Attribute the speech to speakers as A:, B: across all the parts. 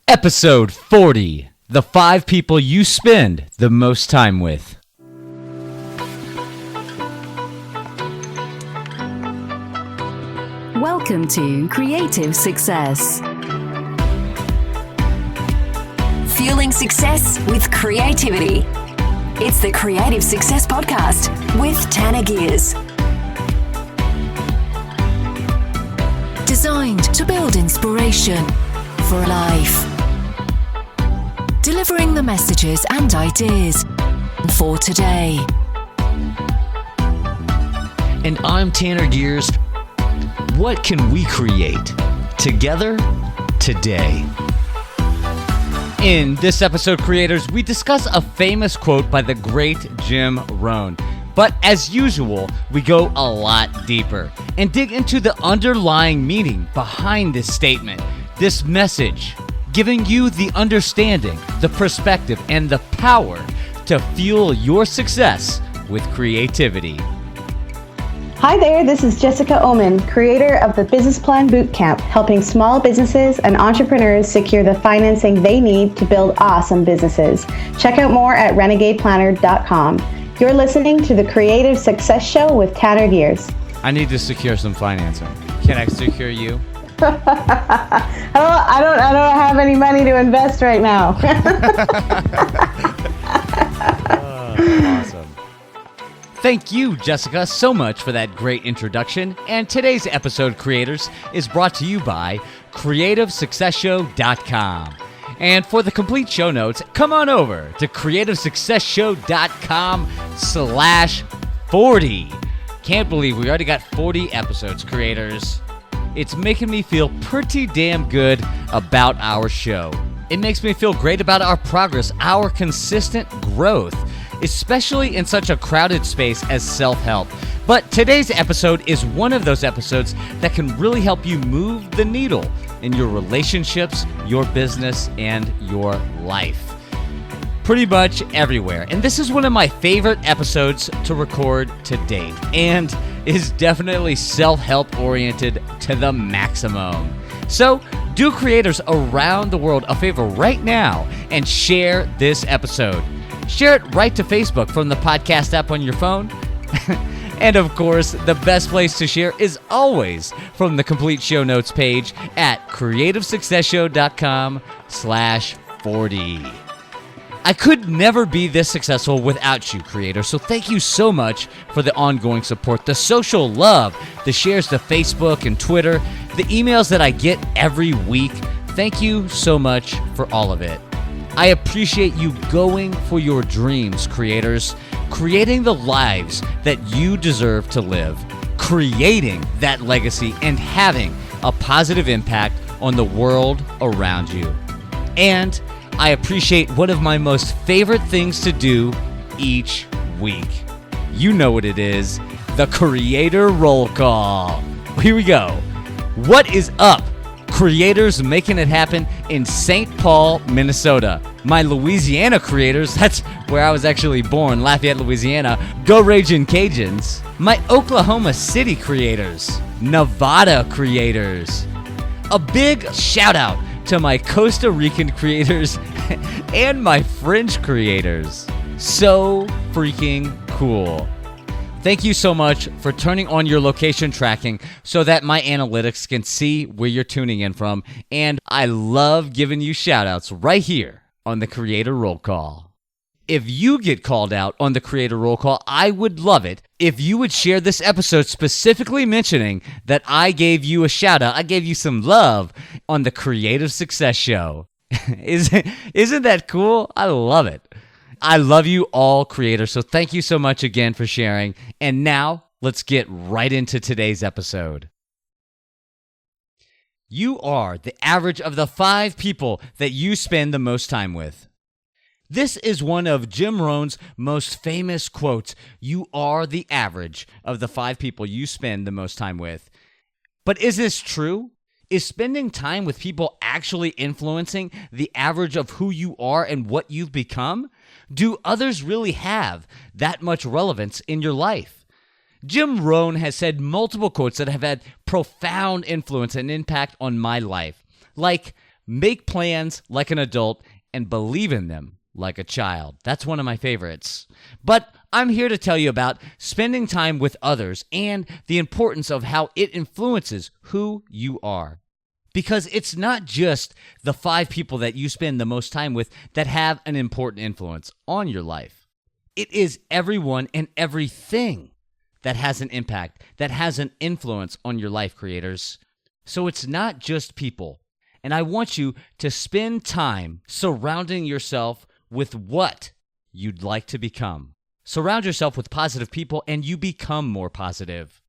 A: Episode 40, the 5 people you spend the most time with.
B: Welcome to Creative Success. Fueling success with creativity. It's the Creative Success Podcast with Tanner Gers. Designed to build inspiration for life. Delivering the messages and ideas for today.
A: And I'm Tanner Gers. What can we create together today? In this episode, creators, we discuss a famous quote by the great Jim Rohn. But as usual, we go a lot deeper and dig into the underlying meaning behind this statement, this message, giving you the understanding, the perspective, and the power to fuel your success with creativity.
C: Hi there, this is Jessica Oman, creator of the Business Plan Bootcamp, helping small businesses and entrepreneurs secure the financing they need to build awesome businesses. Check out more at renegadeplanner.com. You're listening to the Creative Success Show with Tanner Gers.
A: I need to secure some financing. Can I secure you?
C: I don't have any money to invest right now.
A: Awesome. Thank you, Jessica, so much for that great introduction. And today's episode, creators, is brought to you by CreativeSuccessShow.com. And for the complete show notes, come on over to CreativeSuccessShow.com/40. Can't believe we already got 40 episodes, creators. It's making me feel pretty damn good about our show. It makes me feel great about our progress, our consistent growth, especially in such a crowded space as self-help. But today's episode is one of those episodes that can really help you move the needle in your relationships, your business, and your life. Pretty much everywhere. And this is one of my favorite episodes to record to date, and is definitely self-help oriented to the maximum. So do creators around the world a favor right now and share this episode. Share it right to Facebook from the podcast app on your phone. And of course, the best place to share is always from the complete show notes page at CreativeSuccessShow.com/40. I could never be this successful without you, creators, so thank you so much for the ongoing support, the social love, the shares to Facebook and Twitter, the emails that I get every week. Thank you so much for all of it. I appreciate you going for your dreams, creators, creating the lives that you deserve to live, creating that legacy, and having a positive impact on the world around you. And I appreciate one of my most favorite things to do each week. You know what it is, the Creator Roll Call. Here we go. What is up, creators making it happen in St. Paul, Minnesota? My Louisiana creators, that's where I was actually born, Lafayette, Louisiana. Go Ragin' Cajuns. My Oklahoma City creators, Nevada creators. A big shout out to my Costa Rican creators and my French creators. So freaking cool. Thank you so much for turning on your location tracking so that my analytics can see where you're tuning in from. And I love giving you shout outs right here on the Creator Roll Call. If you get called out on the Creator Roll Call, I would love it if you would share this episode specifically mentioning that I gave you a shout out, I gave you some love on the Creative Success Show. Isn't that cool? I love it. I love you all, creators, so thank you so much again for sharing. And now, let's get right into today's episode. You are the average of the 5 people that you spend the most time with. This is one of Jim Rohn's most famous quotes. You are the average of the 5 people you spend the most time with. But is this true? Is spending time with people actually influencing the average of who you are and what you've become? Do others really have that much relevance in your life? Jim Rohn has said multiple quotes that have had profound influence and impact on my life. Like, make plans like an adult, and believe in them like a child. That's one of my favorites. But I'm here to tell you about spending time with others and the importance of how it influences who you are. Because it's not just the 5 people that you spend the most time with that have an important influence on your life. It is everyone and everything that has an impact, that has an influence on your life, creators. So it's not just people. And I want you to spend time surrounding yourself with what you'd like to become. Surround yourself with positive people and you become more positive.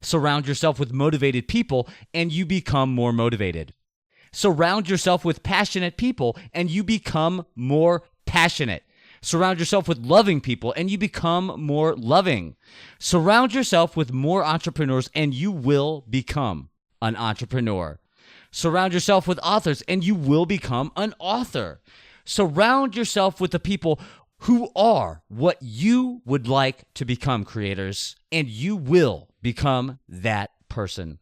A: Surround yourself with motivated people and you become more motivated. Surround yourself with passionate people and you become more passionate. Surround yourself with loving people and you become more loving. Surround yourself with more entrepreneurs and you will become an entrepreneur. Surround yourself with authors and you will become an author. Surround yourself with the people who are what you would like to become, creators, and you will become that person.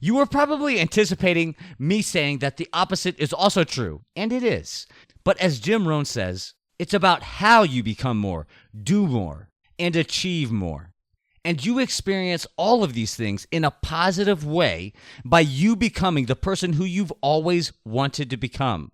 A: You were probably anticipating me saying that the opposite is also true, and it is. But as Jim Rohn says, it's about how you become more, do more, and achieve more. And you experience all of these things in a positive way by you becoming the person who you've always wanted to become.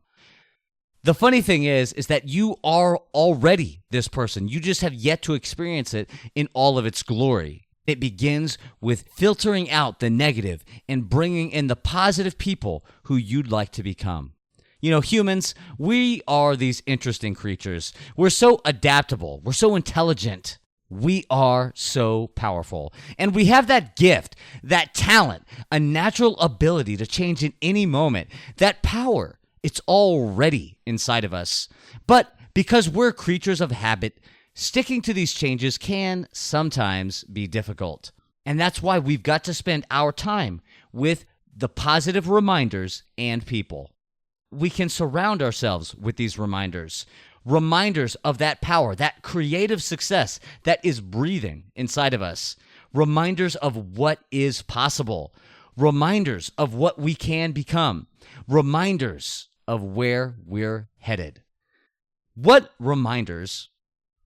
A: The funny thing is that you are already this person. You just have yet to experience it in all of its glory. It begins with filtering out the negative and bringing in the positive people who you'd like to become. You know, humans, we are these interesting creatures. We're so adaptable. We're so intelligent. We are so powerful. And we have that gift, that talent, a natural ability to change in any moment. That power, it's already inside of us. But because we're creatures of habit, sticking to these changes can sometimes be difficult. And that's why we've got to spend our time with the positive reminders and people. We can surround ourselves with these reminders of that power, that creative success that is breathing inside of us, reminders of what is possible, reminders of what we can become, reminders of where we're headed. What reminders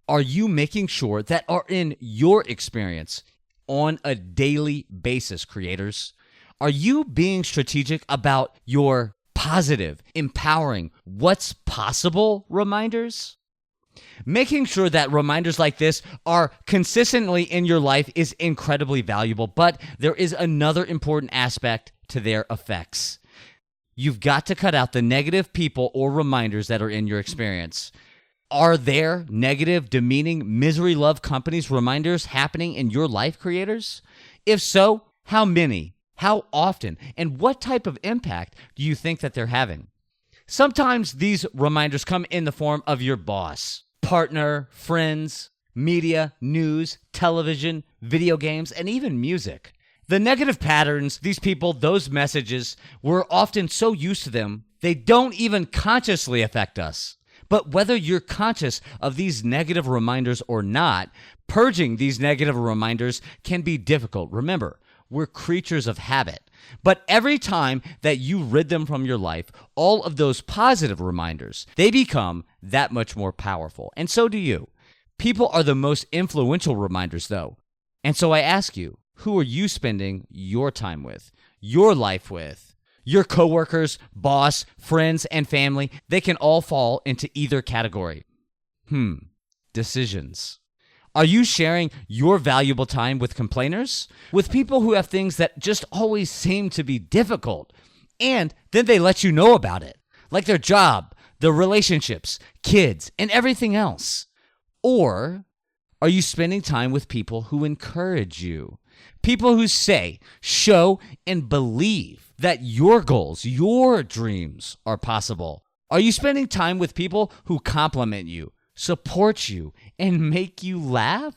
A: are you making sure that are in your experience on a daily basis, creators? Are you being strategic about your positive, empowering, what's possible reminders? Making sure that reminders like this are consistently in your life is incredibly valuable, but there is another important aspect to their effects. You've got to cut out the negative people or reminders that are in your experience. Are there negative, demeaning, misery-love companies reminders happening in your life, creators? If so, how many? How often? And what type of impact do you think that they're having? Sometimes these reminders come in the form of your boss, partner, friends, media, news, television, video games, and even music. The negative patterns, these people, those messages, we're often so used to them, they don't even consciously affect us. But whether you're conscious of these negative reminders or not, purging these negative reminders can be difficult. Remember, we're creatures of habit. But every time that you rid them from your life, all of those positive reminders, they become that much more powerful. And so do you. People are the most influential reminders, though. And so I ask you, who are you spending your time with, your life with? Your coworkers, boss, friends, and family, they can all fall into either category. Decisions. Are you sharing your valuable time with complainers? With people who have things that just always seem to be difficult, and then they let you know about it, like their job, their relationships, kids, and everything else? Or are you spending time with people who encourage you? People who say, show, and believe that your goals, your dreams are possible. Are you spending time with people who compliment you, support you, and make you laugh?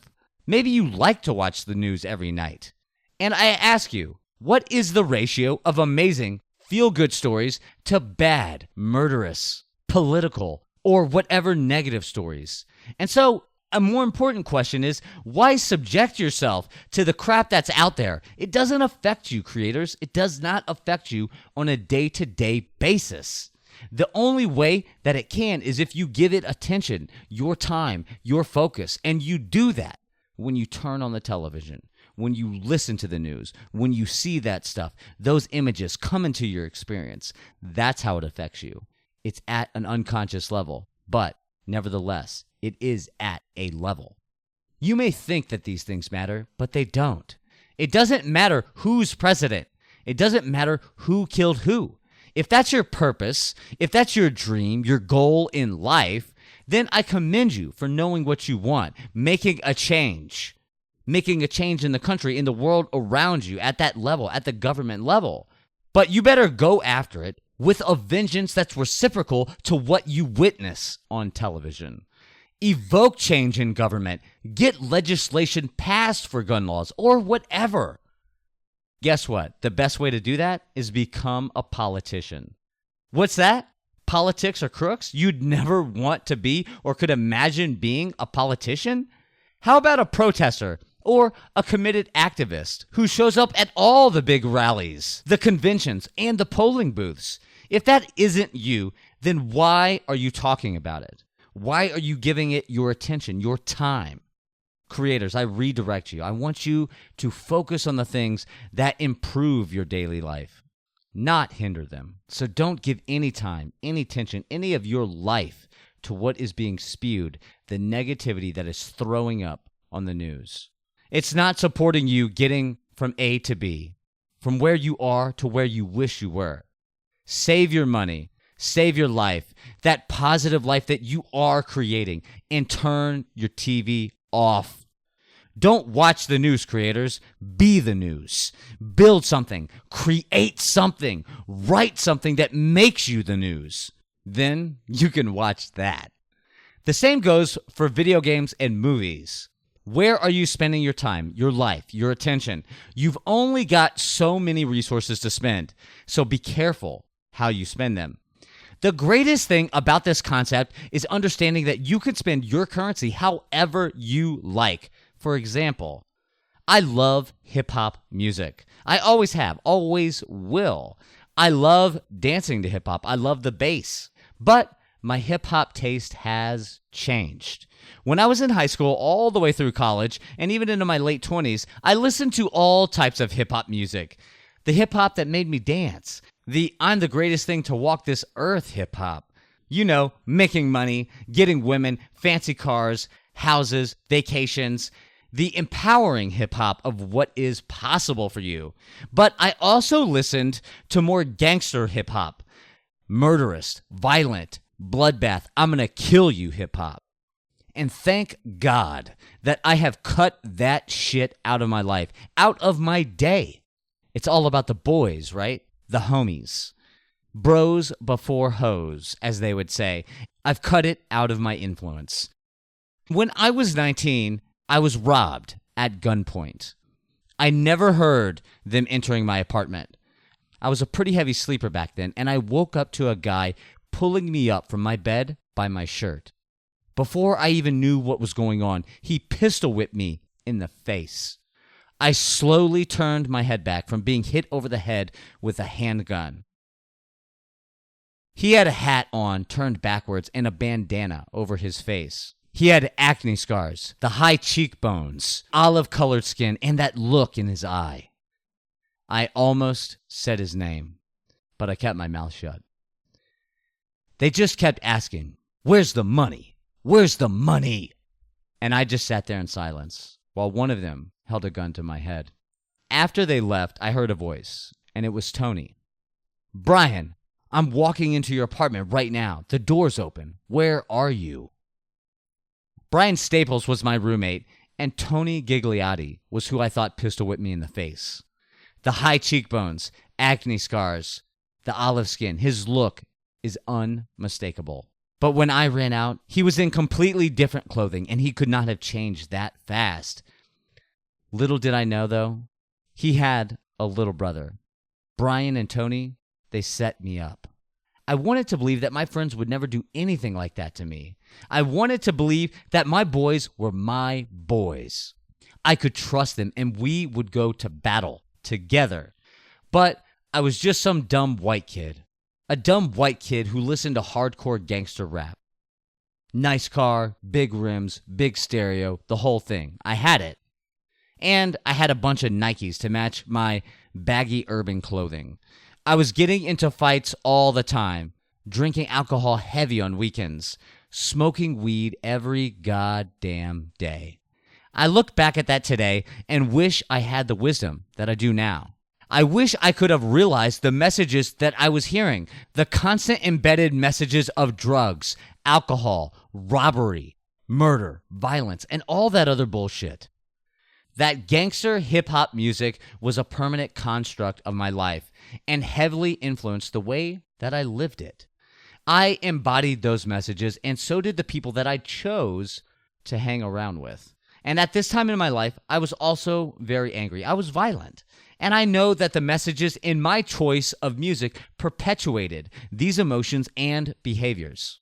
A: Maybe you like to watch the news every night. And I ask you, what is the ratio of amazing, feel-good stories to bad, murderous, political, or whatever negative stories? And so, a more important question is, why subject yourself to the crap that's out there? It doesn't affect you, creators. It does not affect you on a day-to-day basis. The only way that it can is if you give it attention, your time, your focus, and you do that when you turn on the television, when you listen to the news, when you see that stuff, those images come into your experience. That's how it affects you. It's at an unconscious level, but nevertheless, it is at a level. You may think that these things matter, but they don't. It doesn't matter who's president. It doesn't matter who killed who. If that's your purpose, if that's your dream, your goal in life, then I commend you for knowing what you want, making a change in the country, in the world around you, at that level, at the government level. But you better go after it with a vengeance that's reciprocal to what you witness on television. Evoke change in government. Get legislation passed for gun laws or whatever. Guess what? The best way to do that is become a politician. What's that? Politics are crooks? You'd never want to be or could imagine being a politician? How about a protester or a committed activist who shows up at all the big rallies, the conventions, and the polling booths? If that isn't you, then why are you talking about it? Why are you giving it your attention, your time? Creators, I redirect you. I want you to focus on the things that improve your daily life, not hinder them. So don't give any time, any attention, any of your life to what is being spewed, the negativity that is throwing up on the news. It's not supporting you getting from A to B, from where you are to where you wish you were. Save your money. Save your life, that positive life that you are creating, and turn your TV off. Don't watch the news, creators. Be the news. Build something. Create something. Write something that makes you the news. Then you can watch that. The same goes for video games and movies. Where are you spending your time, your life, your attention? You've only got so many resources to spend, so be careful how you spend them. The greatest thing about this concept is understanding that you can spend your currency however you like. For example, I love hip-hop music. I always have, always will. I love dancing to hip-hop. I love the bass. But my hip-hop taste has changed. When I was in high school, all the way through college, and even into my late 20s, I listened to all types of hip-hop music. The hip-hop that made me dance. The I'm the greatest thing to walk this earth hip-hop. You know, making money, getting women, fancy cars, houses, vacations. The empowering hip-hop of what is possible for you. But I also listened to more gangster hip-hop. Murderous, violent, bloodbath, I'm gonna kill you hip-hop. And thank God that I have cut that shit out of my life, out of my day. It's all about the boys, right? The homies. Bros before hoes, as they would say. I've cut it out of my influence. When I was 19, I was robbed at gunpoint. I never heard them entering my apartment. I was a pretty heavy sleeper back then, and I woke up to a guy pulling me up from my bed by my shirt. Before I even knew what was going on, he pistol whipped me in the face. I slowly turned my head back from being hit over the head with a handgun. He had a hat on, turned backwards, and a bandana over his face. He had acne scars, the high cheekbones, olive-colored skin, and that look in his eye. I almost said his name, but I kept my mouth shut. They just kept asking, "Where's the money? Where's the money?" And I just sat there in silence, while one of them held a gun to my head. After they left, I heard a voice, and it was Tony. "Brian, I'm walking into your apartment right now. The door's open. Where are you?" Brian Staples was my roommate, and Tony Gigliotti was who I thought pistol whipped me in the face. The high cheekbones, acne scars, the olive skin, his look is unmistakable. But when I ran out, he was in completely different clothing, and he could not have changed that fast. Little did I know, though, he had a little brother. Brian and Tony, they set me up. I wanted to believe that my friends would never do anything like that to me. I wanted to believe that my boys were my boys. I could trust them, and we would go to battle together. But I was just some dumb white kid. A dumb white kid who listened to hardcore gangster rap. Nice car, big rims, big stereo, the whole thing. I had it. And I had a bunch of Nikes to match my baggy urban clothing. I was getting into fights all the time, drinking alcohol heavy on weekends, smoking weed every goddamn day. I look back at that today and wish I had the wisdom that I do now. I wish I could have realized the messages that I was hearing, the constant embedded messages of drugs, alcohol, robbery, murder, violence, and all that other bullshit. That gangster hip-hop music was a permanent construct of my life and heavily influenced the way that I lived it. I embodied those messages, and so did the people that I chose to hang around with. And at this time in my life, I was also very angry. I was violent. And I know that the messages in my choice of music perpetuated these emotions and behaviors.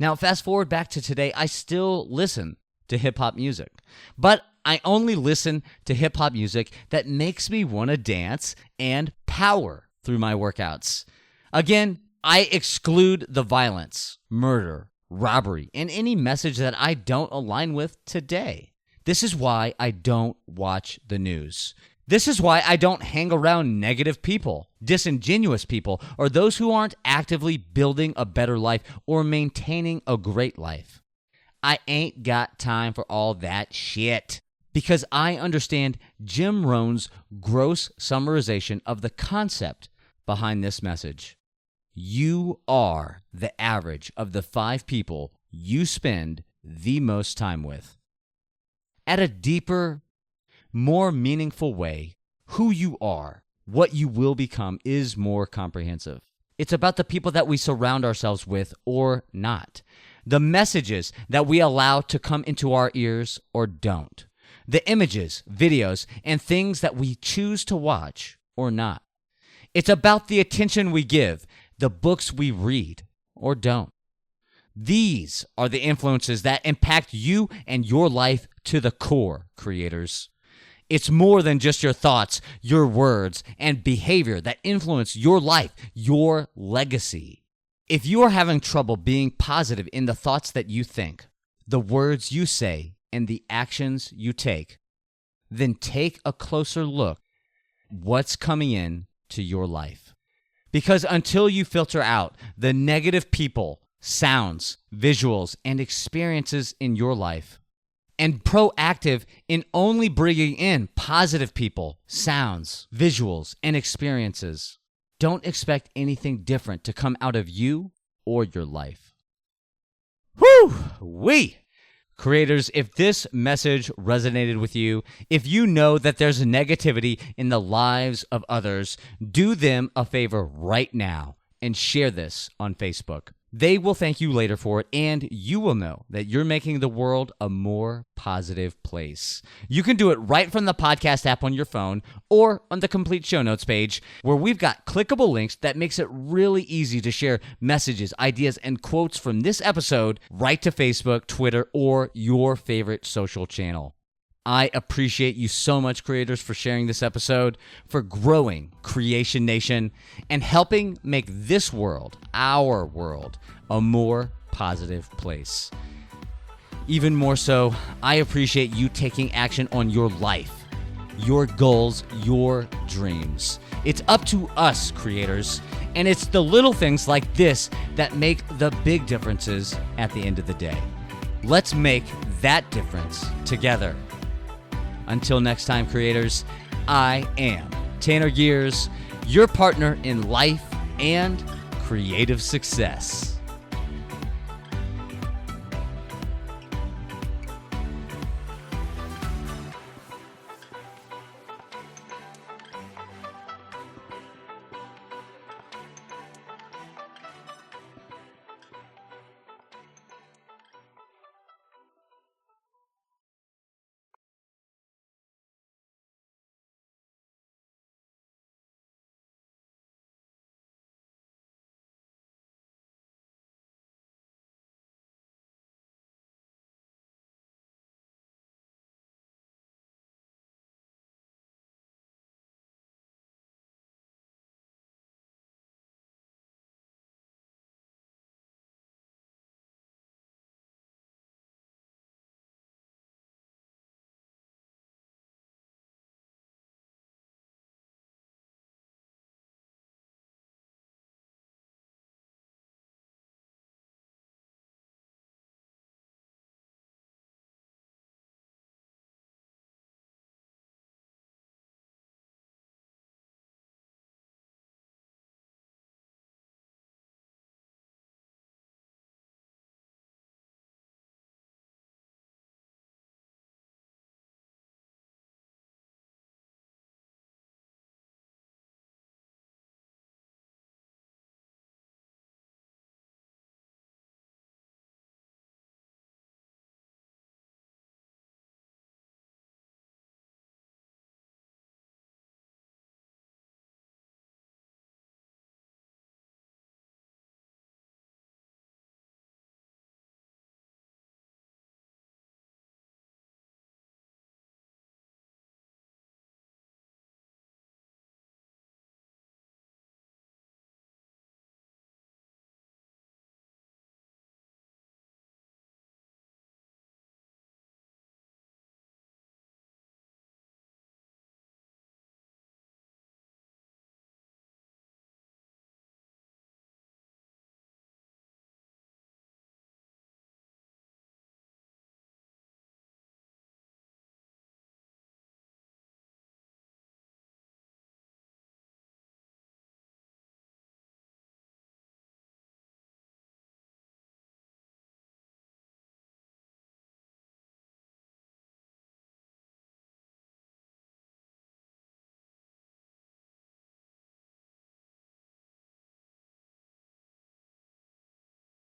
A: Now, fast forward back to today, I still listen to hip-hop music. But I only listen to hip-hop music that makes me want to dance and power through my workouts. Again, I exclude the violence, murder, robbery, and any message that I don't align with today. This is why I don't watch the news. This is why I don't hang around negative people, disingenuous people, or those who aren't actively building a better life or maintaining a great life. I ain't got time for all that shit because I understand Jim Rohn's gross summarization of the concept behind this message. You are the average of the 5 people you spend the most time with. At a deeper, more meaningful way, who you are, what you will become is more comprehensive. It's about the people that we surround ourselves with or not. The messages that we allow to come into our ears or don't. The images, videos, and things that we choose to watch or not. It's about the attention we give, the books we read or don't. These are the influences that impact you and your life to the core, creators. It's more than just your thoughts, your words, and behavior that influence your life, your legacy. If you are having trouble being positive in the thoughts that you think, the words you say, and the actions you take, then take a closer look at what's coming in to your life. Because until you filter out the negative people, sounds, visuals, and experiences in your life, and proactive in only bringing in positive people, sounds, visuals, and experiences, don't expect anything different to come out of you or your life. Woo-wee! Creators, if this message resonated with you, if you know that there's negativity in the lives of others, do them a favor right now and share this on Facebook. They will thank you later for it, and you will know that you're making the world a more positive place. You can do it right from the podcast app on your phone or on the complete show notes page, where we've got clickable links that makes it really easy to share messages, ideas, and quotes from this episode right to Facebook, Twitter, or your favorite social channel. I appreciate you so much, creators, for sharing this episode, for growing Creation Nation, and helping make this world, our world, a more positive place. Even more so, I appreciate you taking action on your life, your goals, your dreams. It's up to us, creators, and it's the little things like this that make the big differences at the end of the day. Let's make that difference together. Until next time, creators, I am Tanner Gers, your partner in life and creative success.